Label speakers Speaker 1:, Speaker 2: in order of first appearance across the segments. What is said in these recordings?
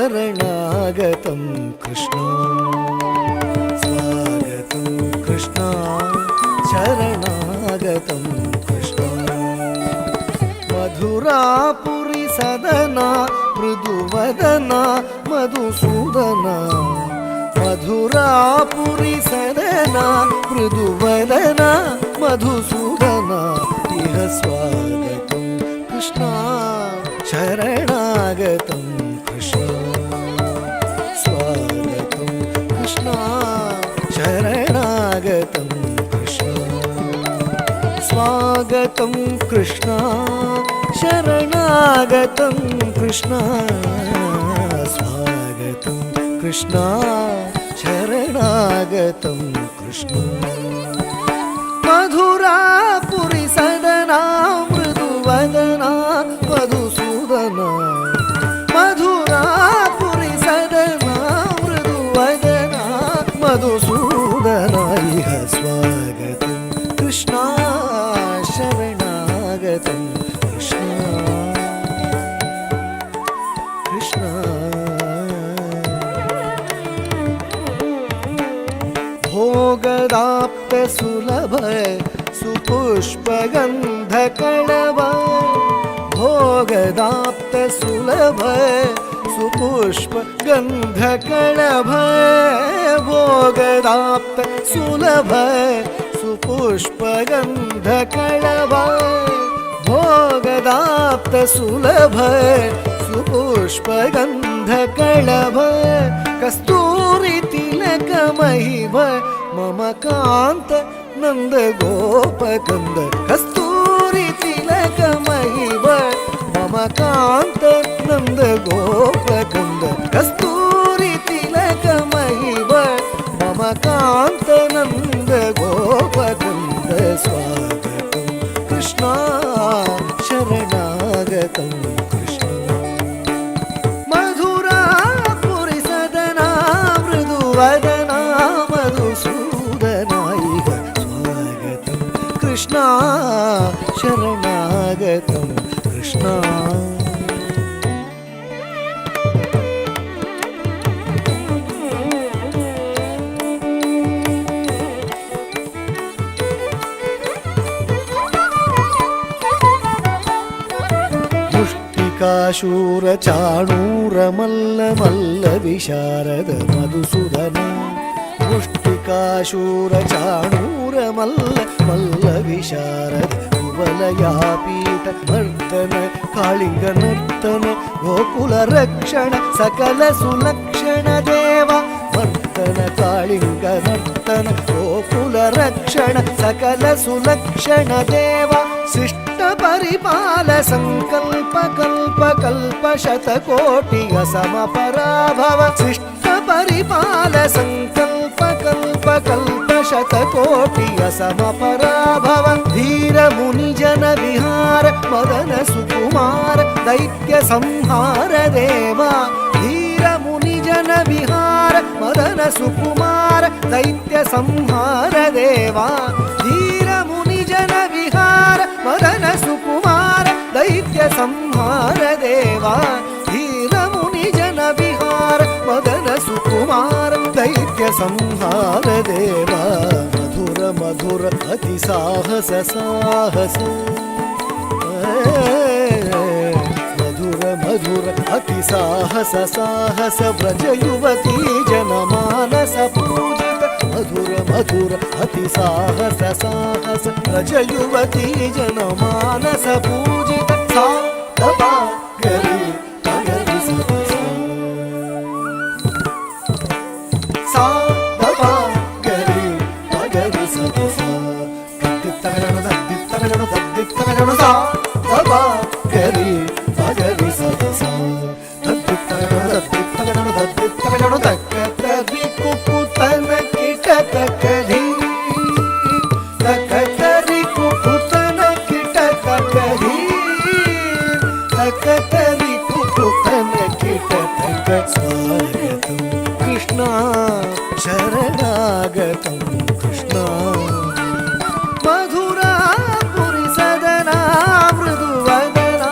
Speaker 1: शरणागतं कृष्ण स्वागतं कृष्ण शरणागतं कृष्ण मधुरापुरी सदना मृदुवदना मधुसूदना मधुरापुरी सदना मृदुवदना मधुसूदना इह स्वागतं कृष्ण शरणागतं स्वागतं कृष्ण शरणागतं कृष्ण स्वागतं कृष्ण शरणागतं कृष्ण स्वागतं कृष्ण शरणागतं कृष्ण मधुरापुरी सदना मृदुवदना मधुसूदना मधुरापुरी सदना मृदुवदना मधुसूदना इह स्वागतं कृष्ण शरणागतं कृष्ण कृष्ण भोगदाप्त सुलभ सुपुष्पगन्धकणव भोगदाप्त सुलभ सुपुष्पगन्धकणभ भोगदाप्त सुलभ सुपुष्पगन्धकणभ भोगदाप्त सुलभ सुपुष्पगन्धकणभ कस्तूरी तिलकमहिव मम कान्त नन्द गोपकन्द कस्तूरी तिलकमहिव मम कान्त नन्द गोपकन्द कस्तूरी तिलकमहिव मम कान्त नन्द गोपकन्द स्वागतं कृष्ण शरणागतं कृष्ण मधुरापुरी सदना मृदुवदना मधुसूदना इह स्वागतं कृष्ण शरणागतं कृष्ण मुष्टिकाशूर चाणूर मल्ल मल्ल विशारद मधुसूदन मुष्टिकाशूर चाणूर मल्ल मल्ल विशारद कुवलयापीठ नर्तन कालिंग नर्तन गोकुल रक्षण सकल सुलक्षण देव नर्तन कालिंग नर्तन गोकुल रक्षण सकल सुलक्षण देव शिष्ट परिपाल संकल्प कल्प कल्प शतकोटि असम पराभव शिष्ट परिपाल संकल्प कल्प कल्प शतकोटि असम पराभव धीर मुनि जन विहार मदन सुकुमार दैत्य संहार देवा धीर मुनि जन विहार मदन ಸುಕುಮಾರ ದೈತ್ಯ ಸಂಹಾರ ದೇವ ಧೀರ ಮುನಿ ಜನ ವಿಹಾರ ಮದನ ಸುಕುಮಾರ ದೈತ್ಯ ಸಂಹಾರ ದೇವ ಧೀರ ಮುನಿ ಜನ ವಿಹಾರ ಮದನ ಸುಕುಮಾರ ದೈತ್ಯ ಸಂಹಾರ ದೇವ ಮಧುರ ಮಧುರ ಅತಿ ಸಾಹಸ ಸಾಹಸ ಮಧುರ ಮಧುರ ಅತಿ ಸಾಹಸ ಸಾಹಸ ವ್ರಜ ಯುವತಿ ಜನ ಮಾನಸ ಪೂಜಿತ ಮಧುರ ಮಧುರ ಅತಿ ಸಾಹಸ ಸಾಹಸ ವ್ರಜ ಯುವತಿ ಜನ ಮಾನಸ ಪೂಜಿತ ಸಾ ದ ಪಾ ಗರಿ ಗರಿ ಸಾ ದ ಪಾ ಗರಿ ಗರಿ ಸಾ ತಗಡಣ ತಗಡಣ ಸಾ ದ ಪಾ ಗರಿ ಗರಿ ಸಾ ತಗಡಣ ತಕ್ಕದಿ ಕುಪುತನ ಕಿಟ ತಕ್ಕದಿ ತಕ್ಕದಿ ಕುಪುತನ ಕಿಟ ತಕ್ಕದಿ ತಕ್ಕದಿ ಕುಪುತನ ಕಿಟ ತಕ್ಕ ಸ್ವಾಗತಂ ಕೃಷ್ಣ ಶರಣಾಗತಂ ಕೃಷ್ಣ ಮಧುರಾ ಪುರಿ ಸದನ ಮೃದುವದನ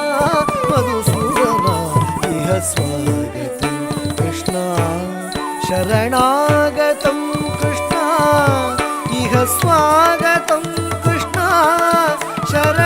Speaker 1: ಮಧುಸೂದನ ಇಹ ಸ್ವಾಗತಂ ಕೃಷ್ಣ ಶರಣಾಗತಂ ಕೃಷ್ಣ ಇಹ ಸ್ವಾಗತಂ ಕೃಷ್ಣ ಶರಣ